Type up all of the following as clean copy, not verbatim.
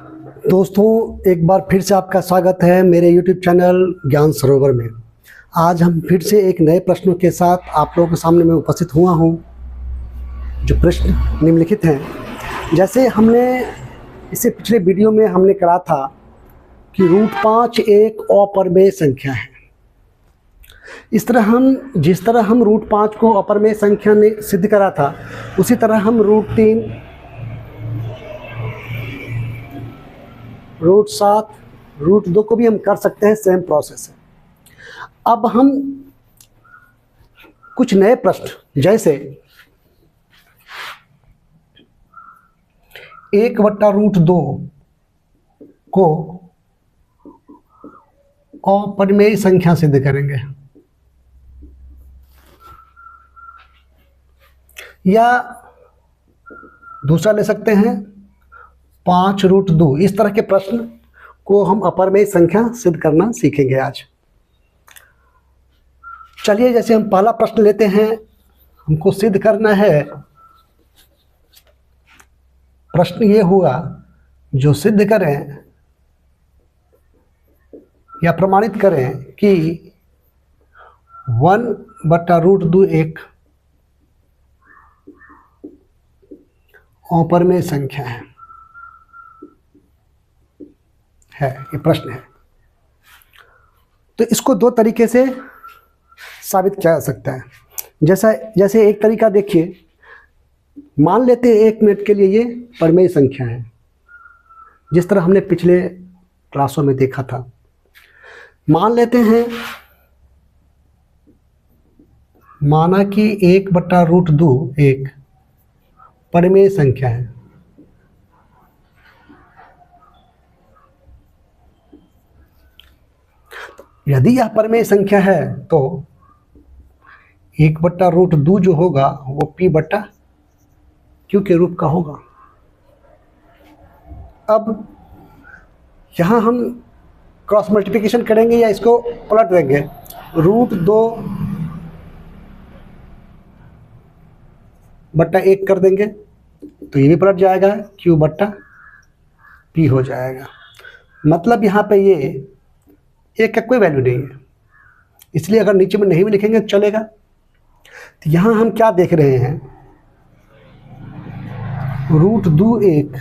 दोस्तों, एक बार फिर से आपका स्वागत है मेरे YouTube चैनल ज्ञान सरोवर में। आज हम फिर से एक नए प्रश्नों के साथ आप लोगों के सामने में उपस्थित हुआ हूँ। जो प्रश्न निम्नलिखित हैं, जैसे हमने इससे पिछले वीडियो में हमने करा था कि √5 एक अपरिमेय संख्या है। जिस तरह हम √5 को अपरिमेय संख्या में सिद्ध करा था, उसी तरह हम √3, √7, √2 को भी हम कर सकते हैं। सेम प्रोसेस है। अब हम कुछ नए प्रश्न, जैसे 1/√2 को अपरिमेय संख्या सिद्ध करेंगे, या दूसरा ले सकते हैं 5√2। इस तरह के प्रश्न को हम अपरिमेय संख्या सिद्ध करना सीखेंगे आज। चलिए, जैसे हम पहला प्रश्न लेते हैं, हमको सिद्ध करना है। प्रश्न ये हुआ, जो सिद्ध करें या प्रमाणित करें कि 1/√2 एक अपरिमेय संख्या है। ये प्रश्न है। तो इसको दो तरीके से साबित किया जा सकता है। जैसे एक तरीका देखिए, मान लेते हैं 1 मिनट के लिए ये परिमेय संख्या है, जिस तरह हमने पिछले क्लासों में देखा था। मान लेते हैं, माना कि 1/√2 एक परिमेय संख्या है। यदि यह परिमेय संख्या है तो 1/√2 जो होगा वो p/q के रूप का होगा। अब यहाँ हम क्रॉस मल्टीप्लिकेशन करेंगे या इसको पलट देंगे, √2/1 कर देंगे तो ये भी पलट जाएगा, q/p हो जाएगा। मतलब यहाँ पे ये एक का कोई वैल्यू नहीं है, इसलिए अगर नीचे में नहीं भी लिखेंगे तो चलेगा। तो यहाँ हम क्या देख रहे हैं, √2 एक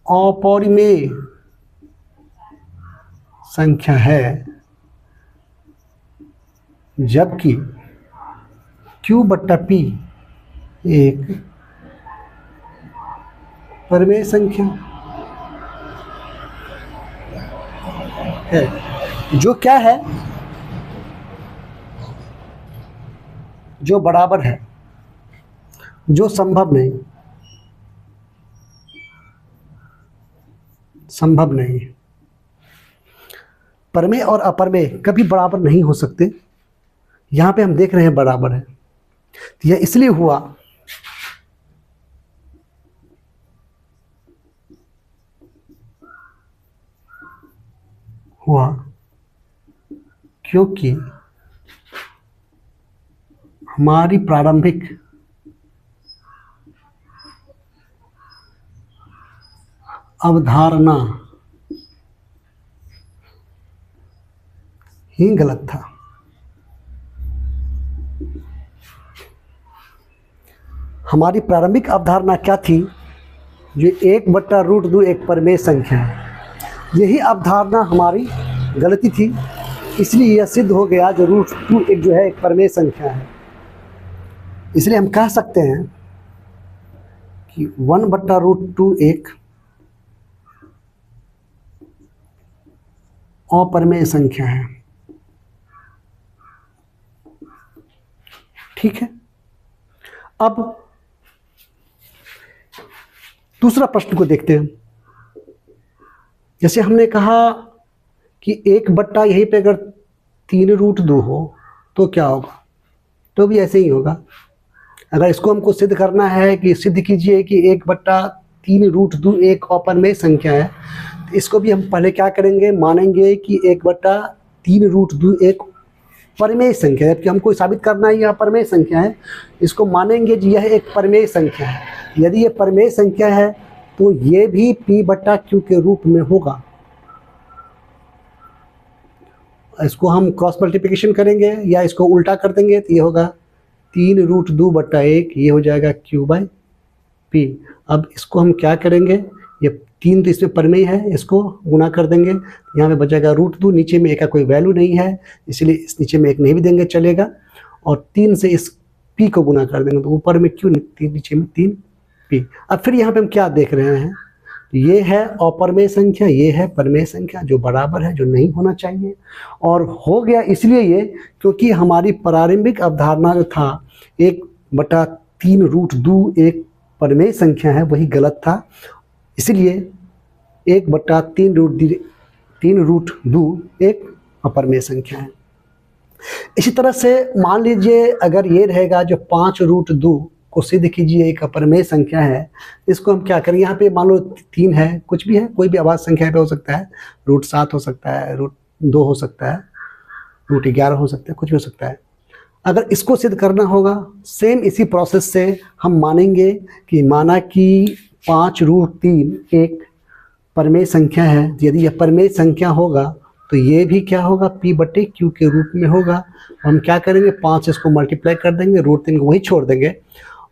अपरिमेय संख्या है, जबकि q/p एक परिमेय संख्या है। जो क्या है, जो बराबर है, जो संभव नहीं है। परिमेय और अपरिमेय कभी बराबर नहीं हो सकते। यहाँ पे हम देख रहे हैं बराबर है। तो यह इसलिए हुआ क्योंकि हमारी प्रारंभिक अवधारणा ही गलत था। हमारी प्रारंभिक अवधारणा क्या थी? जो 1/√2 एक परिमेय संख्या है, यही अवधारणा हमारी गलती थी। इसलिए यह सिद्ध हो गया जो √2 एक जो है एक परिमेय संख्या है। इसलिए हम कह सकते हैं कि 1/√2 एक अपरिमेय संख्या है। ठीक है। अब दूसरा प्रश्न को देखते हैं। जैसे हमने कहा कि 1/, यहीं पे अगर 3√2 हो तो क्या होगा, तो भी ऐसे ही होगा। अगर इसको हमको सिद्ध करना है कि सिद्ध कीजिए कि 1/3√2 एक अपरिमेय संख्या है, तो इसको भी हम पहले क्या करेंगे, मानेंगे कि 1/3√2 एक परिमेय संख्या है, जबकि हमको साबित करना है यह परिमेय संख्या है। इसको मानेंगे जी यह एक परिमेय संख्या है। यदि ये परिमेय संख्या है तो ये भी p बटा q के रूप में होगा। इसको हम क्रॉस मल्टीप्लिकेशन करेंगे या इसको उल्टा कर देंगे तो ये होगा 3√2/1, ये हो जाएगा q/p। अब इसको हम क्या करेंगे, ये 3 तो इसमें परिमेय है, इसको गुना कर देंगे, यहाँ पे बचेगा √2, नीचे में 1 का कोई वैल्यू नहीं है इसलिए इस नीचे में 1 नहीं भी देंगे चलेगा, और 3 से इस p को गुना कर देंगे तो ऊपर में q, नीचे में 3p। अब फिर यहाँ पे हम क्या देख रहे हैं, ये है अपरिमेय संख्या, ये है परिमेय संख्या जो बराबर है, जो नहीं होना चाहिए। और हो गया इसलिए ये क्योंकि हमारी प्रारंभिक अवधारणा जो था 1/3√2 एक परिमेय संख्या है, वही गलत था। इसलिए 1/3√2 एक अपरिमेय संख्या है। इसी तरह से मान लीजिए अगर ये रहेगा जो 5√2 को सिद्ध कीजिए एक अपरिमेय संख्या है, इसको हम क्या करें, यहाँ पे मान लो 3 है, कुछ भी है, कोई भी अभाज्य संख्या पे हो सकता है, √7 हो सकता है, √2 हो सकता है, √11 हो सकता है, कुछ भी हो सकता है। अगर इसको सिद्ध करना होगा सेम इसी प्रोसेस से हम मानेंगे कि माना कि 5√3 एक परिमेय संख्या है। यदि यह परिमेय संख्या होगा तो ये भी क्या होगा, p/q के रूप में होगा। हम क्या करेंगे, 5 इसको मल्टीप्लाई कर देंगे, √3 को वही छोड़ देंगे,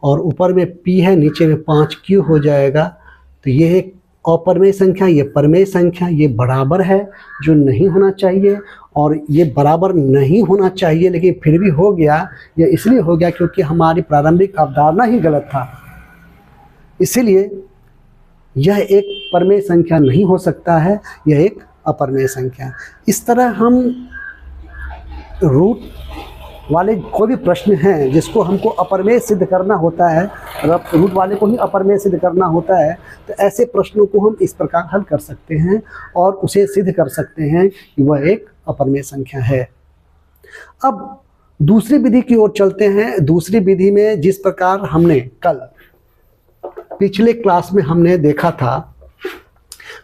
और ऊपर में p है, नीचे में 5q हो जाएगा। तो ये एक अपरिमेय संख्या, ये परिमेय संख्या, ये बराबर है जो नहीं होना चाहिए, और ये बराबर नहीं होना चाहिए लेकिन फिर भी हो गया। ये इसलिए हो गया क्योंकि हमारी प्रारंभिक अवधारणा ही गलत था, इसीलिए यह एक परिमेय संख्या नहीं हो सकता है, यह एक अपरिमेय संख्या है। इस तरह हम रूट वाले कोई भी प्रश्न हैं जिसको हमको अपरिमेय सिद्ध करना होता है, रूट वाले को ही अपरिमेय सिद्ध करना होता है, तो ऐसे प्रश्नों को हम इस प्रकार हल कर सकते हैं और उसे सिद्ध कर सकते हैं कि वह एक अपरिमेय संख्या है। अब दूसरी विधि की ओर चलते हैं। दूसरी विधि में जिस प्रकार हमने कल पिछले क्लास में हमने देखा था,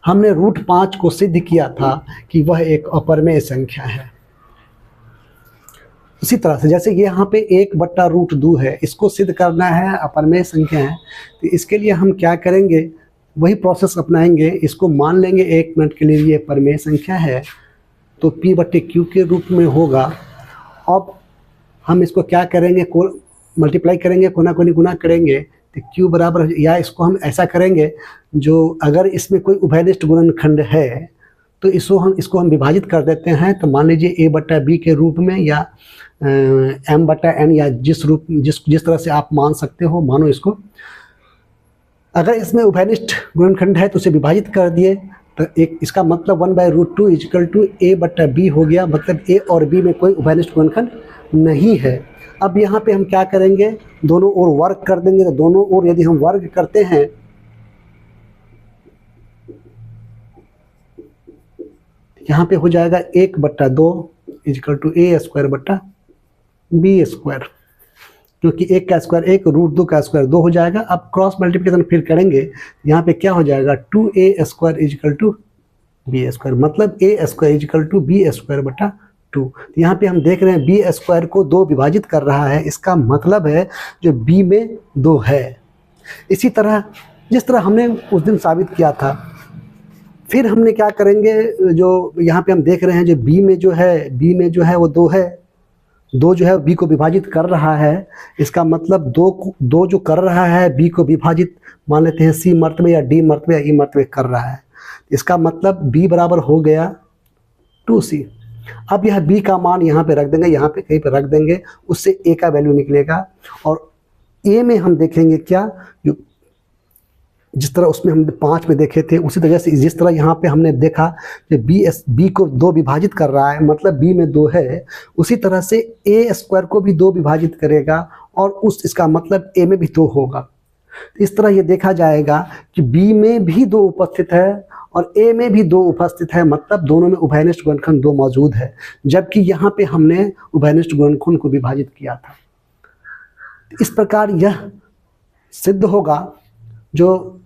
हमने √5 को सिद्ध किया था कि वह एक अपरिमेय संख्या है। उसी तरह से जैसे ये यहाँ पे 1/√2 है, इसको सिद्ध करना है, अपरिमेय संख्या है, तो इसके लिए हम क्या करेंगे, वही प्रोसेस अपनाएंगे। इसको मान लेंगे 1 मिनट के लिए ये परिमेय संख्या है, तो p/q के रूप में होगा। अब हम इसको क्या करेंगे, मल्टीप्लाई करेंगे, कोना कोनी गुना करेंगे, तो q बराबर, या इसको हम ऐसा करेंगे, जो अगर इसमें कोई उभयनिष्ठ गुणनखंड है तो इसको हम विभाजित कर देते हैं। तो मान लीजिए a/b के रूप में, या m/n, या जिस तरह से आप मान सकते हो, मानो इसको। अगर इसमें उभयनिष्ठ गुणनखंड है तो उसे विभाजित कर दिए, तो एक इसका मतलब 1/√2 = a/b हो गया, मतलब a और b में कोई उभयनिष्ठ गुणनखंड नहीं है। अब यहाँ पे हम क्या करेंगे, दोनों ओर वर्ग कर देंगे। तो दोनों ओर यदि हम वर्ग करते हैं, यहाँ पे हो जाएगा 1/2 = a²/b², क्योंकि 1 का स्क्वायर 1, √2 का स्क्वायर 2 हो जाएगा। अब क्रॉस मल्टीप्लिकेशन फिर करेंगे, यहाँ पे क्या हो जाएगा, 2a² = b², मतलब a² = b²/2। यहाँ पे हम देख रहे हैं b² को 2 विभाजित कर रहा है, इसका मतलब है जो b में 2 है। इसी तरह जिस तरह हमने उस दिन साबित किया था, फिर हमने क्या करेंगे, जो यहाँ पे हम देख रहे हैं जो b में जो है वो 2 है, 2 जो है b को विभाजित कर रहा है। इसका मतलब 2 जो कर रहा है b को विभाजित, मान लेते हैं c मर्तबे या d मर्तबे या e मर्तबे कर रहा है। इसका मतलब b बराबर हो गया 2c। अब यह b का मान यहाँ पे रख देंगे, यहाँ पे कहीं पे रख देंगे, उससे a का वैल्यू निकलेगा। और a में हम देखेंगे क्या, जो जिस तरह उसमें हम 5 में देखे थे, उसी तरह से जिस तरह यहाँ पे हमने देखा कि b को 2 विभाजित कर रहा है, मतलब b में 2 है, उसी तरह से a² को भी 2 विभाजित करेगा, और इसका मतलब a में भी 2 होगा। इस तरह ये देखा जाएगा कि b में भी 2 उपस्थित है और a में भी 2 उपस्थित है, मतलब दोनों में उभयनिष्ठ गुणनखंड 2 मौजूद है, जबकि यहाँ पे हमने उभयनिष्ठ गुणनखंड को विभाजित किया था। इस प्रकार यह सिद्ध होगा। जो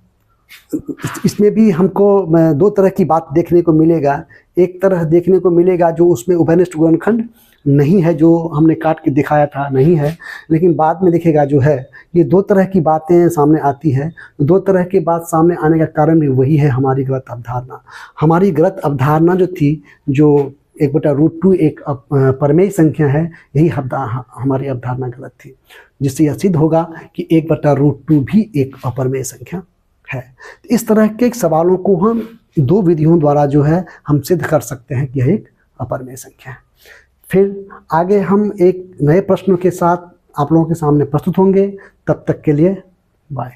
इसमें भी हमको 2 तरह की बात देखने को मिलेगा। एक तरह देखने को मिलेगा जो उसमें उभयनिष्ठ गुणनखंड नहीं है जो हमने काट के दिखाया था, नहीं है। लेकिन बाद में देखिएगा जो है ये दो तरह की बातें सामने आती है। दो तरह की बात सामने आने का कारण भी वही है, हमारी गलत अवधारणा। हमारी गलत अवधारणा जो थी, जो 1/√2 एक परमेय संख्या है, यही हमारी अवधारणा गलत थी, जिससे यह सिद्ध होगा कि 1/√2 भी एक अपरमेय संख्या है। इस तरह के सवालों को हम दो विधियों द्वारा जो है हम सिद्ध कर सकते हैं कि यह एक अपरमेय संख्या है। फिर आगे हम एक नए प्रश्नों के साथ आप लोगों के सामने प्रस्तुत होंगे। तब तक के लिए बाय।